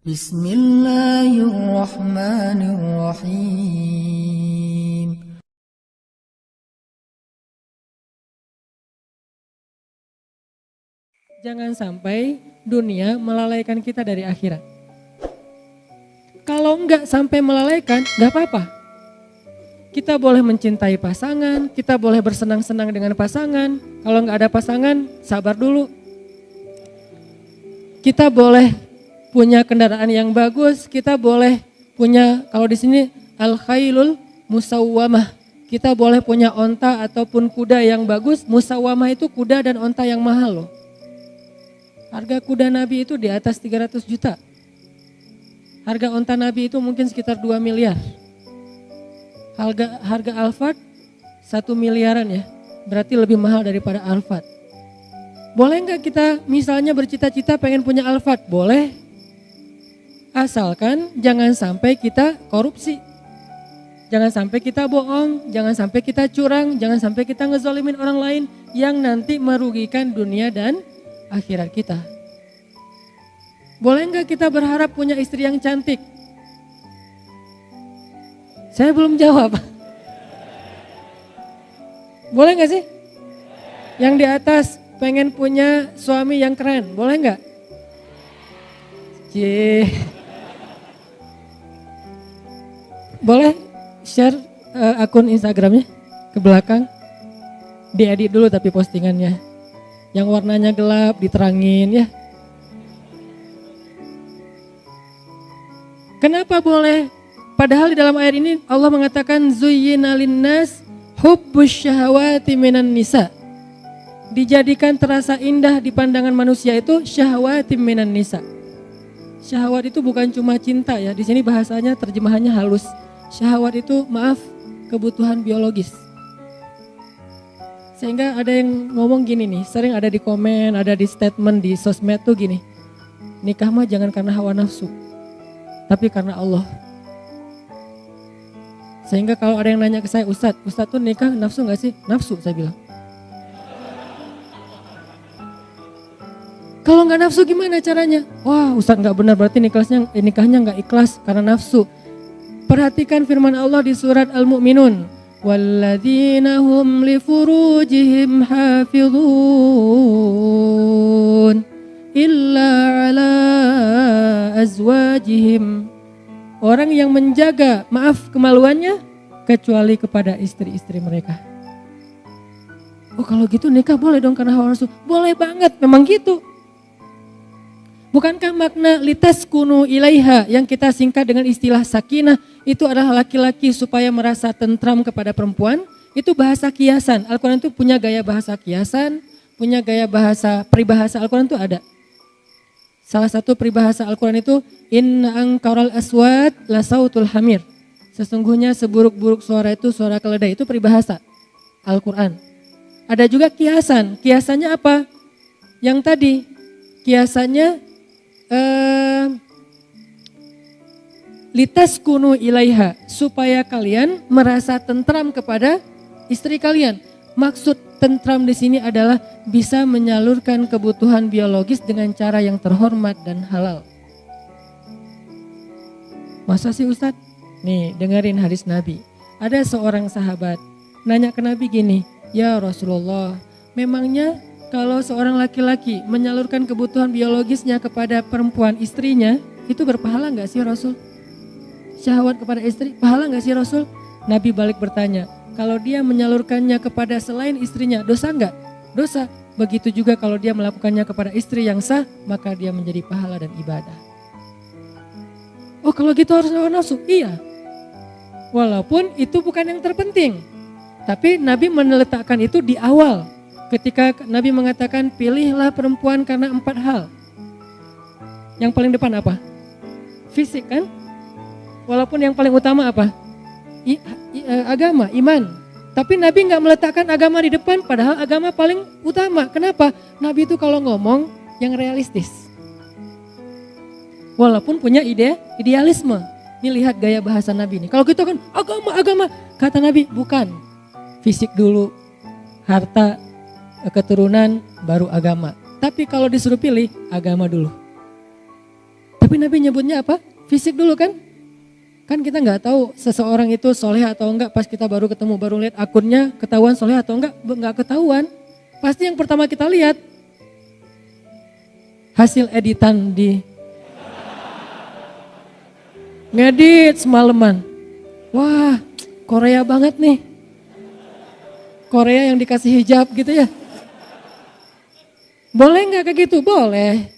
Bismillahirrahmanirrahim. Jangan sampai dunia melalaikan kita dari akhirat. Kalau enggak sampai melalaikan, enggak apa-apa. Kita boleh mencintai pasangan, kita boleh bersenang-senang dengan pasangan. Kalau enggak ada pasangan, sabar dulu. Kita boleh punya kendaraan yang bagus, kita boleh punya, kalau di sini al-khailul musawwamah. Kita boleh punya onta ataupun kuda yang bagus. Musawwamah itu kuda dan onta yang mahal loh. Harga kuda Nabi itu di atas 300 juta. Harga onta Nabi itu mungkin sekitar 2 miliar. Harga Alphard 1 miliaran ya. Berarti lebih mahal daripada Alphard. Boleh enggak kita misalnya bercita-cita pengen punya Alphard? Boleh. Asalkan jangan sampai kita korupsi. Jangan sampai kita bohong, jangan sampai kita curang, jangan sampai kita ngezolimin orang lain yang nanti merugikan dunia dan akhirat kita. Boleh enggak kita berharap punya istri yang cantik? Saya belum jawab. Boleh enggak sih? Yang di atas pengen punya suami yang keren, boleh enggak? Boleh share akun Instagramnya ke belakang? Diedit dulu tapi postingannya. Yang warnanya gelap diterangin ya. Kenapa boleh? Padahal di dalam ayat ini Allah mengatakan zuyyina linnas hubbus syahawati minan nisa. Dijadikan terasa indah di pandangan manusia itu syahawati minan nisa. Syahwat itu bukan cuma cinta ya. Di sini bahasanya terjemahannya halus. Syahwat itu kebutuhan biologis. Sehingga ada yang ngomong gini nih, sering ada di komen, ada di statement di sosmed tuh gini. Nikah mah jangan karena hawa nafsu, tapi karena Allah. Sehingga kalau ada yang nanya ke saya, Ustadz tuh nikah nafsu gak sih? Nafsu saya bilang. Kalau gak nafsu gimana caranya? Wah Ustadz gak benar, berarti nikahnya gak ikhlas karena nafsu. Perhatikan firman Allah di surat Al-Mu'minun. Walladzina hum li furujihim hafizun illa ala azwajihim. Orang yang menjaga kemaluannya kecuali kepada istri-istri mereka. Oh kalau gitu nikah boleh dong karena hawa nafsu? Boleh banget, memang gitu. Bukankah makna litaskunu ilaiha yang kita singkat dengan istilah sakinah itu adalah laki-laki supaya merasa tentram kepada perempuan? Itu bahasa kiasan. Al-Quran itu punya gaya bahasa kiasan, punya gaya bahasa peribahasa Al-Quran itu ada. Salah satu peribahasa Al-Quran itu inna angkaral aswat la sautul hamir. Sesungguhnya seburuk-buruk suara itu suara keledai, itu peribahasa Al-Quran. Ada juga kiasan. Kiasannya apa? Yang tadi kiasannya litaskunu ilaiha, supaya kalian merasa tentram kepada istri kalian. Maksud tentram di sini adalah bisa menyalurkan kebutuhan biologis dengan cara yang terhormat dan halal. Masa sih Ustadz? Nih dengerin hadis Nabi. Ada seorang sahabat nanya ke Nabi gini, ya Rasulullah, memangnya kalau seorang laki-laki menyalurkan kebutuhan biologisnya kepada perempuan istrinya, itu berpahala gak sih Rasul? Syahwat kepada istri, pahala gak sih Rasul? Nabi balik bertanya, kalau dia menyalurkannya kepada selain istrinya, dosa gak? Dosa. Begitu juga kalau dia melakukannya kepada istri yang sah, maka dia menjadi pahala dan ibadah. Oh kalau gitu harus hawa nafsu? Iya. Walaupun itu bukan yang terpenting. Tapi Nabi meletakkan itu di awal. Ketika Nabi mengatakan pilihlah perempuan karena 4 hal. Yang paling depan apa? Fisik kan? Walaupun yang paling utama apa? Agama, iman. Tapi Nabi gak meletakkan agama di depan padahal agama paling utama. Kenapa? Nabi itu kalau ngomong yang realistis. Walaupun punya idealisme. Ini lihat gaya bahasa Nabi ini. Kalau gitu kan agama. Kata Nabi bukan. Fisik dulu, harta, keturunan, baru agama. Tapi kalau disuruh pilih, agama dulu. Tapi Tapi Nabi nyebutnya apa? Fisik dulu kan? Kan kita nggak tahu seseorang itu soleh atau enggak pas kita baru ketemu, baru lihat akunnya ketahuan soleh atau enggak ketahuan. Pasti yang pertama kita lihat hasil editan di ngedit semalaman. Wah, Korea banget nih. Korea yang dikasih hijab gitu ya. Boleh nggak kayak gitu? Boleh.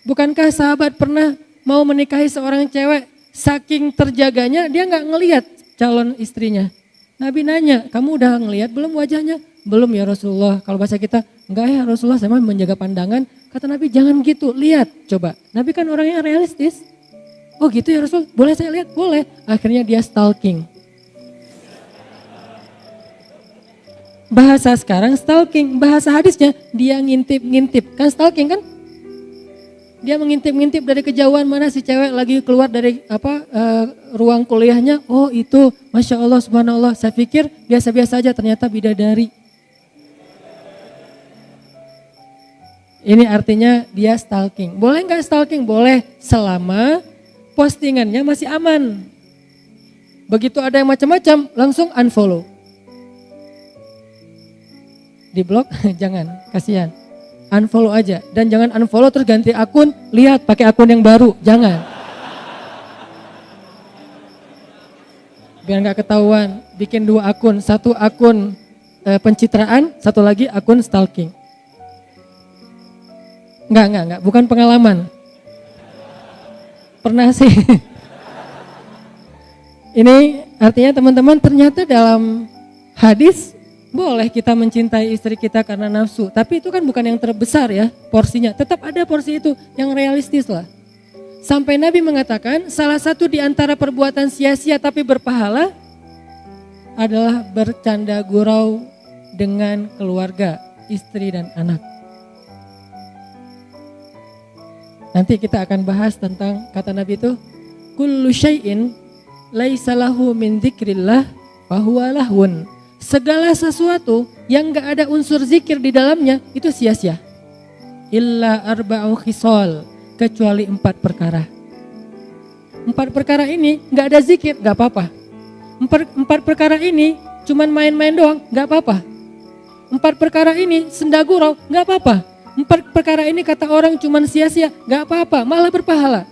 Bukankah sahabat pernah mau menikahi seorang cewek, saking terjaganya dia nggak ngelihat calon istrinya. Nabi nanya, kamu udah ngelihat belum wajahnya? Belum ya Rasulullah. Kalau bahasa kita, enggak ya Rasulullah, saya mah menjaga pandangan. Kata Nabi, jangan gitu, lihat coba. Nabi kan orangnya realistis. Oh gitu ya Rasul, boleh saya lihat? Boleh. Akhirnya dia stalking. Bahasa sekarang stalking, bahasa hadisnya dia ngintip-ngintip. Kan stalking kan? Dia mengintip-ngintip dari kejauhan mana si cewek lagi keluar dari ruang kuliahnya. Oh itu, Masya Allah, Subhanallah. Saya pikir biasa-biasa aja, ternyata bidadari. Ini artinya dia stalking. Boleh nggak stalking? Boleh, selama postingannya masih aman. Begitu ada yang macam-macam, langsung unfollow. Di blok jangan, kasihan. Unfollow aja, dan jangan unfollow terus ganti akun, lihat pakai akun yang baru, jangan. Biar nggak ketahuan, bikin 2 akun, 1 akun pencitraan, 1 lagi akun stalking. Enggak, bukan pengalaman. Pernah sih. Ini artinya teman-teman, ternyata dalam hadis boleh kita mencintai istri kita karena nafsu, tapi itu kan bukan yang terbesar ya porsinya. Tetap ada porsi itu yang realistis lah. Sampai Nabi mengatakan salah satu di antara perbuatan sia-sia tapi berpahala adalah bercanda gurau dengan keluarga, istri dan anak. Nanti kita akan bahas tentang kata Nabi itu, kullu syai'in laisa lahu min dzikrillah fahuwa lahwun. Segala sesuatu yang gak ada unsur zikir di dalamnya itu sia-sia. Illa arba'u khisal, kecuali 4 perkara. 4 perkara ini gak ada zikir, gak apa-apa. 4 perkara ini cuman main-main doang, gak apa-apa. 4 perkara ini senda gurau, gak apa-apa. 4 perkara ini kata orang cuman sia-sia, gak apa-apa, malah berpahala.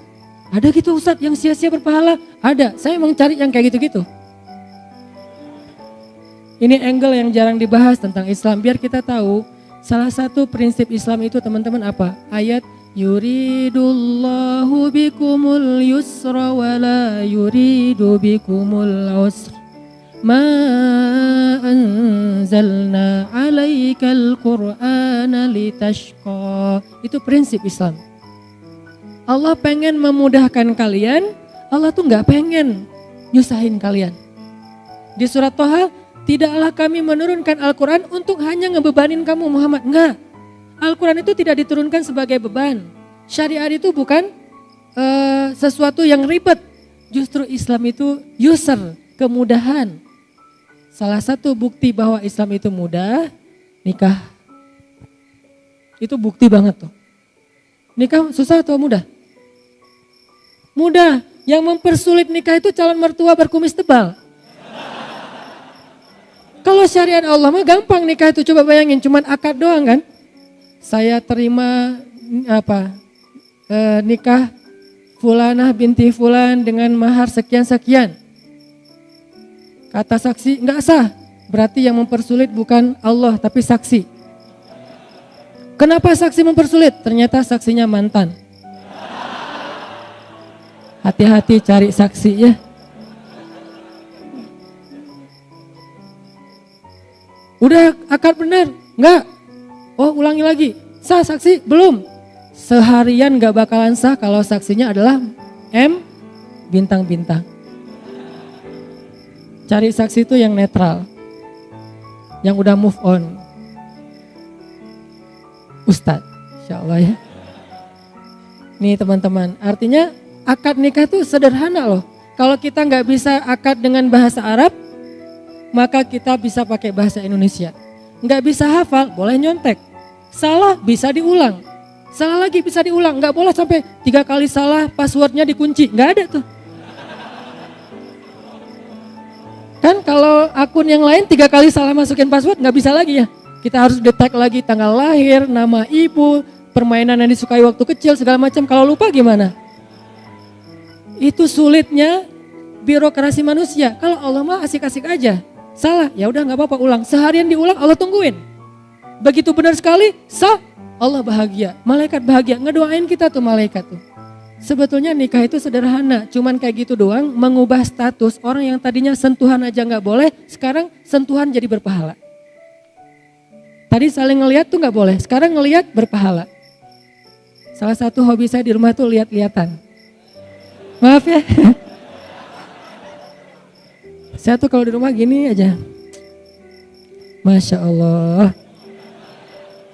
Ada gitu Ustadz yang sia-sia berpahala? Ada, saya emang cari yang kayak gitu-gitu. Ini angle yang jarang dibahas tentang Islam, biar kita tahu salah satu prinsip Islam itu teman-teman apa? Ayat yuridullahu bikumul yusra wa la yuridu bikumul usra ma anzalna alaikal qur'ana litashqa. Itu prinsip Islam. Allah pengen memudahkan kalian, Allah tuh gak pengen nyusahin kalian. Di surat Toha, tidaklah kami menurunkan Al-Quran untuk hanya ngebebanin kamu Muhammad. Enggak, Al-Quran itu tidak diturunkan sebagai beban. Syariat itu bukan sesuatu yang ribet. Justru Islam itu yusr, kemudahan. Salah satu bukti bahwa Islam itu mudah, nikah. Itu bukti banget tuh. Nikah susah atau mudah? Mudah. Yang mempersulit nikah itu calon mertua berkumis tebal. Kalau syariat Allah mah gampang nikah itu, coba bayangin cuman akad doang kan. Saya terima nikah fulanah binti fulan dengan mahar sekian-sekian. Kata saksi enggak sah, berarti yang mempersulit bukan Allah tapi saksi. Kenapa saksi mempersulit? Ternyata saksinya mantan. Hati-hati cari saksi ya. Udah akad benar? Enggak. Oh ulangi lagi. Sah saksi? Belum. Seharian gak bakalan sah kalau saksinya adalah M bintang-bintang. Cari saksi itu yang netral. Yang udah move on. Ustadz, insya Allah ya. Nih teman-teman, artinya akad nikah itu sederhana loh. Kalau kita gak bisa akad dengan bahasa Arab, maka kita bisa pakai bahasa Indonesia. Nggak bisa hafal, boleh nyontek. Salah bisa diulang. Salah lagi bisa diulang, nggak boleh sampai 3 kali salah passwordnya dikunci, nggak ada tuh. Kan kalau akun yang lain 3 kali salah masukin password nggak bisa lagi ya. Kita harus detect lagi tanggal lahir, nama ibu, permainan yang disukai waktu kecil segala macam. Kalau lupa gimana? Itu sulitnya birokrasi manusia. Kalau Allah mah asik-asik aja. Salah, ya udah nggak apa-apa ulang. Seharian diulang Allah tungguin. Begitu benar sekali, sah, Allah bahagia. Malaikat bahagia, ngedoain kita tuh malaikat tuh. Sebetulnya nikah itu sederhana, cuman kayak gitu doang, mengubah status orang yang tadinya sentuhan aja nggak boleh, sekarang sentuhan jadi berpahala. Tadi saling ngelihat tuh nggak boleh, sekarang ngelihat berpahala. Salah satu hobi saya di rumah tuh lihat-lihatan. Maaf ya. Saya tuh kalau di rumah gini aja. Masya Allah.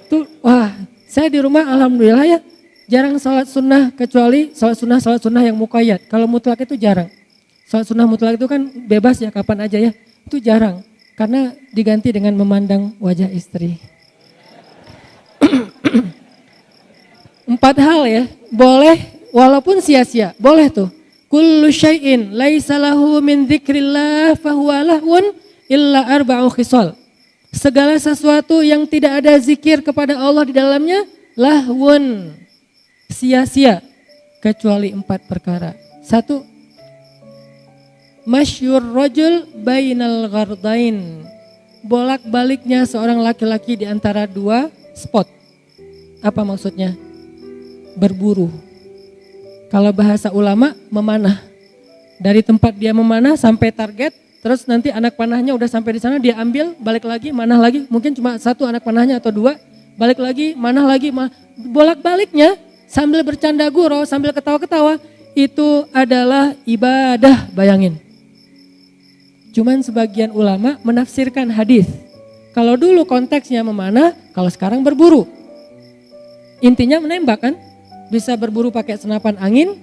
Tuh, wah, saya di rumah alhamdulillah ya. Jarang sholat sunnah kecuali sholat sunnah yang muqayyad. Kalau mutlak itu jarang. Sholat sunnah mutlak itu kan bebas ya kapan aja ya. Itu jarang karena diganti dengan memandang wajah istri. 4 hal ya, boleh walaupun sia-sia, boleh tuh. Kullu syai'in laisa lahu min dzikrillah fahuwa lahun illa arba'u khisal. Segala sesuatu yang tidak ada zikir kepada Allah di dalamnya lahwun. Sia-sia kecuali 4 perkara. 1, masyur rajul bainal ghardain. Bolak-baliknya seorang laki-laki di antara 2 spot. Apa maksudnya? Berburu. Kalau bahasa ulama memanah. Dari tempat dia memanah sampai target, terus nanti anak panahnya udah sampai di sana dia ambil, balik lagi, manah lagi. Mungkin cuma 1 anak panahnya atau 2, balik lagi, manah lagi, bolak-baliknya. Sambil bercanda gurau, sambil ketawa-ketawa, itu adalah ibadah, bayangin. Cuman sebagian ulama menafsirkan hadis. Kalau dulu konteksnya memanah, kalau sekarang berburu. Intinya menembak kan, bisa berburu pakai senapan angin,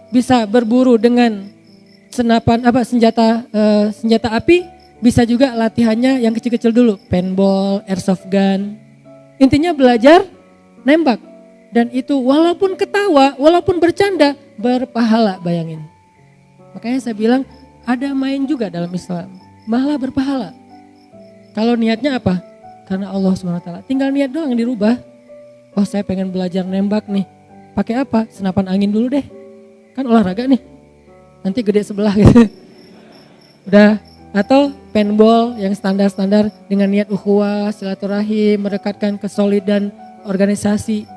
bisa berburu dengan senjata api, bisa juga latihannya yang kecil-kecil dulu, paintball, airsoft gun. Intinya belajar nembak. Dan itu walaupun ketawa, walaupun bercanda, berpahala, bayangin. Makanya saya bilang ada main juga dalam Islam, malah berpahala. Kalau niatnya apa? Karena Allah SWT. Tinggal niat doang yang dirubah. Oh saya pengen belajar nembak nih. Pakai apa? Senapan angin dulu deh. Kan olahraga nih. Nanti gede sebelah gitu. Udah. Atau paintball yang standar-standar dengan niat ukhuwah, silaturahim, merekatkan kesolidan organisasi.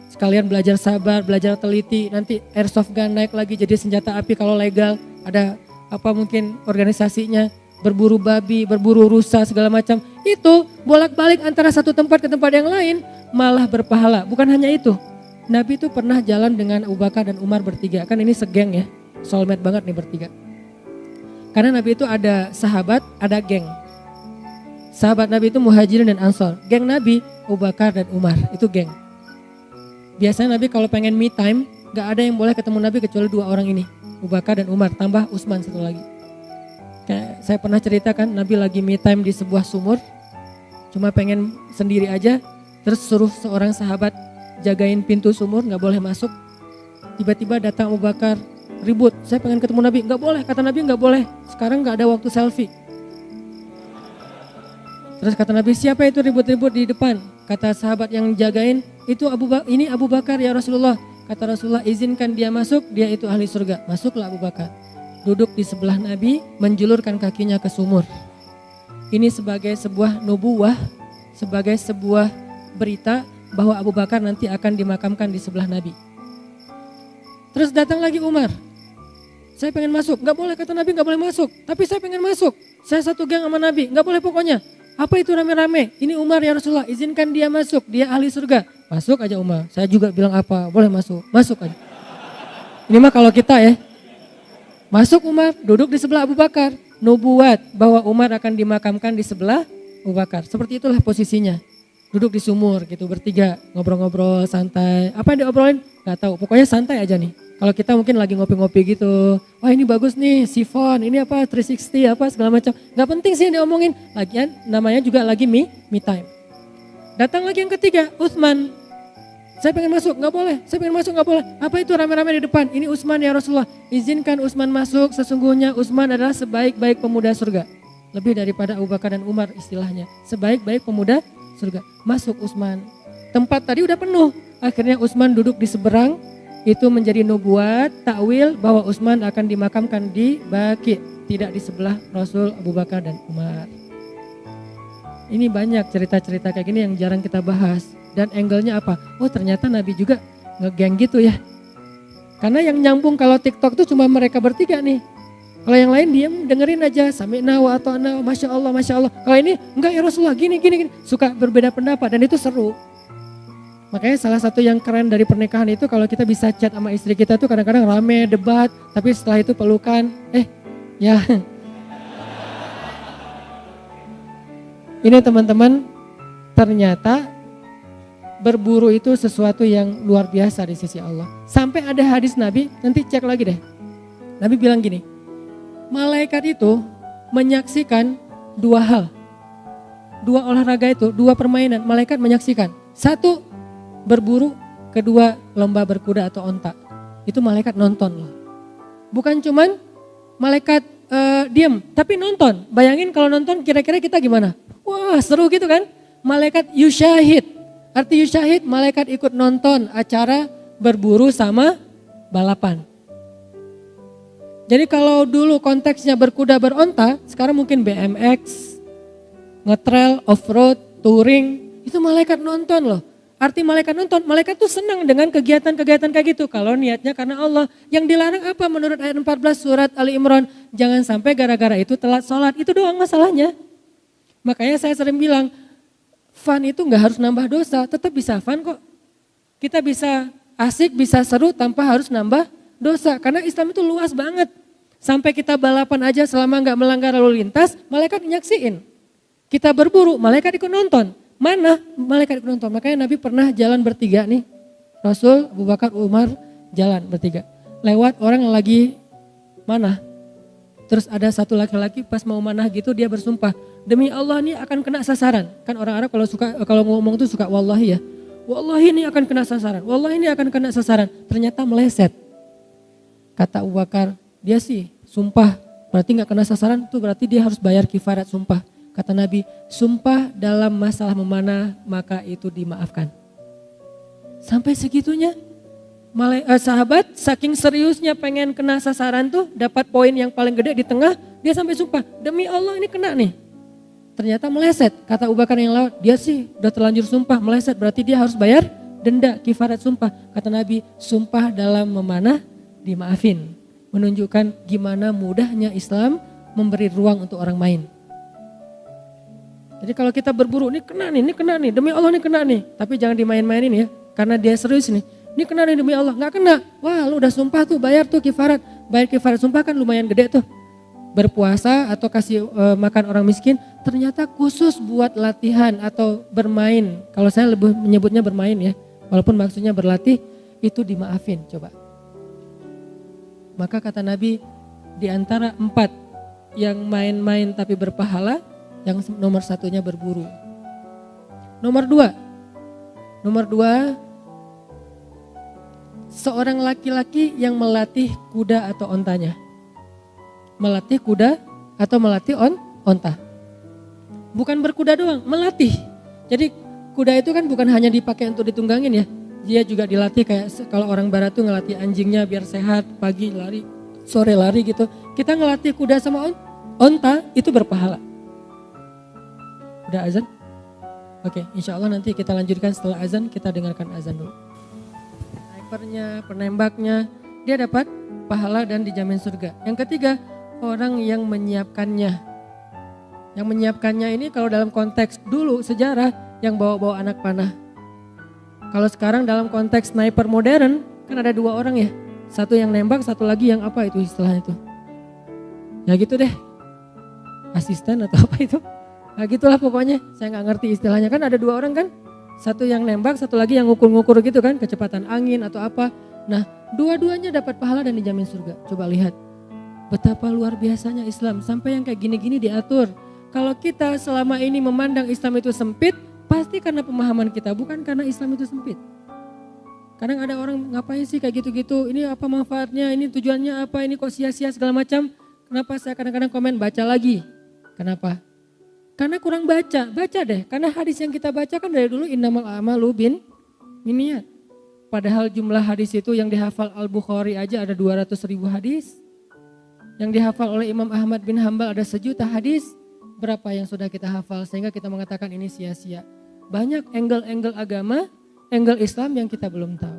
Sekalian belajar sabar, belajar teliti, nanti airsoft gun naik lagi jadi senjata api kalau legal. Ada apa mungkin organisasinya, berburu babi, berburu rusa segala macam. Itu bolak-balik antara satu tempat ke tempat yang lain malah berpahala. Bukan hanya itu, Nabi itu pernah jalan dengan Abu Bakar dan Umar bertiga. Kan ini segeng ya, soulmate banget nih bertiga. Karena Nabi itu ada sahabat, ada geng. Sahabat Nabi itu Muhajirin dan Ansor. Geng Nabi, Abu Bakar dan Umar, itu geng. Biasanya Nabi kalau pengen me time, gak ada yang boleh ketemu Nabi kecuali 2 orang ini. Abu Bakar dan Umar, tambah Utsman 1 lagi. Kayak saya pernah ceritakan Nabi lagi me time di sebuah sumur. Cuma pengen sendiri aja, terus suruh seorang sahabat jagain pintu sumur, gak boleh masuk. Tiba-tiba datang Abu Bakar, ribut, saya pengen ketemu Nabi. Gak boleh, kata Nabi gak boleh, sekarang gak ada waktu selfie. Terus kata Nabi, siapa itu ribut-ribut di depan? Kata sahabat yang jagain, itu ini Abu Bakar ya Rasulullah. Kata Rasulullah, izinkan dia masuk, dia itu ahli surga. Masuklah Abu Bakar. Duduk di sebelah Nabi, menjulurkan kakinya ke sumur. Ini sebagai sebuah nubuwah, sebagai sebuah berita bahwa Abu Bakar nanti akan dimakamkan di sebelah Nabi. Terus datang lagi Umar. Saya pengen masuk, gak boleh kata Nabi, gak boleh masuk. Tapi saya pengen masuk, saya satu geng sama Nabi, gak boleh pokoknya. Apa itu rame-rame? Ini Umar ya Rasulullah, izinkan dia masuk, dia ahli surga. Masuk aja Umar, saya juga bilang apa, boleh masuk, masuk aja. Ini mah kalau kita ya. Masuk Umar, duduk di sebelah Abu Bakar. Nubuat bahwa Umar akan dimakamkan di sebelah Abu Bakar. Seperti itulah posisinya. Duduk di sumur gitu bertiga, ngobrol-ngobrol santai. Apa yang diobrolin? Gak tahu, pokoknya santai aja nih. Kalau kita mungkin lagi ngopi-ngopi gitu, wah ini bagus nih, sifon, ini apa 360 apa segala macam. Gak penting sih yang diomongin, lagian namanya juga lagi me time. Datang lagi yang ketiga, Utsman. Saya pengen masuk, nggak boleh. Saya pengen masuk, nggak boleh. Apa itu rame-rame di depan? Ini Utsman ya Rasulullah. Izinkan Utsman masuk. Sesungguhnya Utsman adalah sebaik-baik pemuda surga. Lebih daripada Abu Bakar dan Umar istilahnya. Sebaik-baik pemuda surga. Masuk Utsman. Tempat tadi udah penuh. Akhirnya Utsman duduk di seberang. Itu menjadi nubuat, takwil bahwa Utsman akan dimakamkan di Baqi. Tidak di sebelah Rasul, Abu Bakar dan Umar. Ini banyak cerita-cerita kayak gini yang jarang kita bahas. Dan angle-nya apa? Oh ternyata Nabi juga ngegeng gitu ya. Karena yang nyambung kalau TikTok tuh cuma mereka bertiga nih. Kalau yang lain diam dengerin aja. Sami'na wa ata'na, Masya Allah, Masya Allah. Kalau ini enggak ya Rasulullah gini. Suka berbeda pendapat dan itu seru. Makanya salah satu yang keren dari pernikahan itu kalau kita bisa chat sama istri kita tuh kadang-kadang rame, debat. Tapi setelah itu pelukan. Ya. Ini teman-teman ternyata berburu itu sesuatu yang luar biasa di sisi Allah. Sampai ada hadis Nabi, nanti cek lagi deh. Nabi bilang gini, malaikat itu menyaksikan dua hal. Dua olahraga itu, dua permainan, malaikat menyaksikan. Satu, berburu, kedua lomba berkuda atau onta. Itu malaikat nonton loh. Bukan cuman malaikat diam, tapi nonton. Bayangin kalau nonton kira-kira kita gimana? Wah seru gitu kan? Malaikat yusyahid. Arti yusyahid, malaikat ikut nonton acara berburu sama balapan. Jadi kalau dulu konteksnya berkuda beronta, sekarang mungkin BMX, ngetrail, off-road, touring, itu malaikat nonton loh. Arti malaikat nonton, malaikat tuh senang dengan kegiatan-kegiatan kayak gitu. Kalau niatnya karena Allah. Yang dilarang apa menurut ayat 14 surat Ali Imran? Jangan sampai gara-gara itu telat sholat, itu doang masalahnya. Makanya saya sering bilang, fun itu gak harus nambah dosa, tetap bisa fun kok. Kita bisa asik, bisa seru tanpa harus nambah dosa. Karena Islam itu luas banget. Sampai kita balapan aja selama gak melanggar lalu lintas, malaikat nyaksiin. Kita berburu, malaikat ikut nonton. Mana? Malaikat ikut nonton. Makanya Nabi pernah jalan bertiga nih. Rasul, Abu Bakar, Umar jalan bertiga. Lewat orang yang lagi mana? Terus ada satu laki-laki pas mau manah gitu dia bersumpah. Demi Allah ini akan kena sasaran. Kan orang Arab kalau ngomong tuh suka wallahi ya. Wallahi ini akan kena sasaran. Wallahi ini akan kena sasaran. Ternyata meleset. Kata Abu Bakar, dia sih sumpah. Berarti gak kena sasaran tuh berarti dia harus bayar kifarat sumpah. Kata Nabi, sumpah dalam masalah memanah maka itu dimaafkan. Sampai segitunya. Sahabat saking seriusnya pengen kena sasaran tuh dapat poin yang paling gede di tengah. Dia sampai sumpah, demi Allah ini kena nih. Ternyata meleset, kata Abu Bakar yang lewat, dia sih udah terlanjur sumpah meleset berarti dia harus bayar denda kifarat sumpah. Kata Nabi, sumpah dalam memanah dimaafin. Menunjukkan gimana mudahnya Islam memberi ruang untuk orang main. Jadi kalau kita berburu, ini kena nih, demi Allah ini kena nih. Tapi jangan dimain-mainin ya, karena dia serius nih. Ini kena nih demi Allah, gak kena. Wah lu udah sumpah tuh bayar tuh kifarat. Bayar kifarat sumpah kan lumayan gede tuh. Berpuasa atau kasih makan orang miskin ternyata khusus buat latihan atau bermain. Kalau saya lebih menyebutnya bermain ya. Walaupun maksudnya berlatih itu dimaafin coba. Maka kata Nabi di antara 4 yang main-main tapi berpahala, yang nomor satunya berburu. Nomor 2 seorang laki-laki yang melatih kuda atau ontanya. Melatih kuda atau melatih onta. Bukan berkuda doang, melatih. Jadi kuda itu kan bukan hanya dipakai untuk ditunggangin ya. Dia juga dilatih kayak kalau orang barat tuh ngelatih anjingnya biar sehat, pagi lari, sore lari gitu. Kita ngelatih kuda sama onta itu berpahala. Udah azan? Oke, insya Allah nanti kita lanjutkan setelah azan, kita dengarkan azan dulu. Snipernya, penembaknya, dia dapat pahala dan dijamin surga. Yang ketiga, orang yang menyiapkannya. Yang menyiapkannya ini kalau dalam konteks dulu sejarah yang bawa-bawa anak panah. Kalau sekarang dalam konteks sniper modern kan ada 2 orang ya. Satu yang nembak, satu lagi yang apa itu istilahnya itu. Ya gitu deh. Asisten atau apa itu. Nah gitulah pokoknya, saya gak ngerti istilahnya. Kan ada 2 orang kan. Satu yang nembak, satu lagi yang ngukur-ngukur gitu kan. Kecepatan angin atau apa. Nah dua-duanya dapat pahala dan dijamin surga. Coba lihat. Betapa luar biasanya Islam, sampai yang kayak gini-gini diatur. Kalau kita selama ini memandang Islam itu sempit, pasti karena pemahaman kita, bukan karena Islam itu sempit. Kadang ada orang ngapain sih kayak gitu-gitu, ini apa manfaatnya, ini tujuannya apa, ini kok sia-sia segala macam. Kenapa saya kadang-kadang komen baca lagi. Kenapa? Karena kurang baca deh. Karena hadis yang kita baca kan dari dulu innamal a'malu binniyat. Padahal jumlah hadis itu yang dihafal Al-Bukhari aja ada 200.000 hadis. Yang dihafal oleh Imam Ahmad bin Hambal ada 1.000.000 hadis. Berapa yang sudah kita hafal sehingga kita mengatakan ini sia-sia. Banyak angle-angle agama, angle Islam yang kita belum tahu.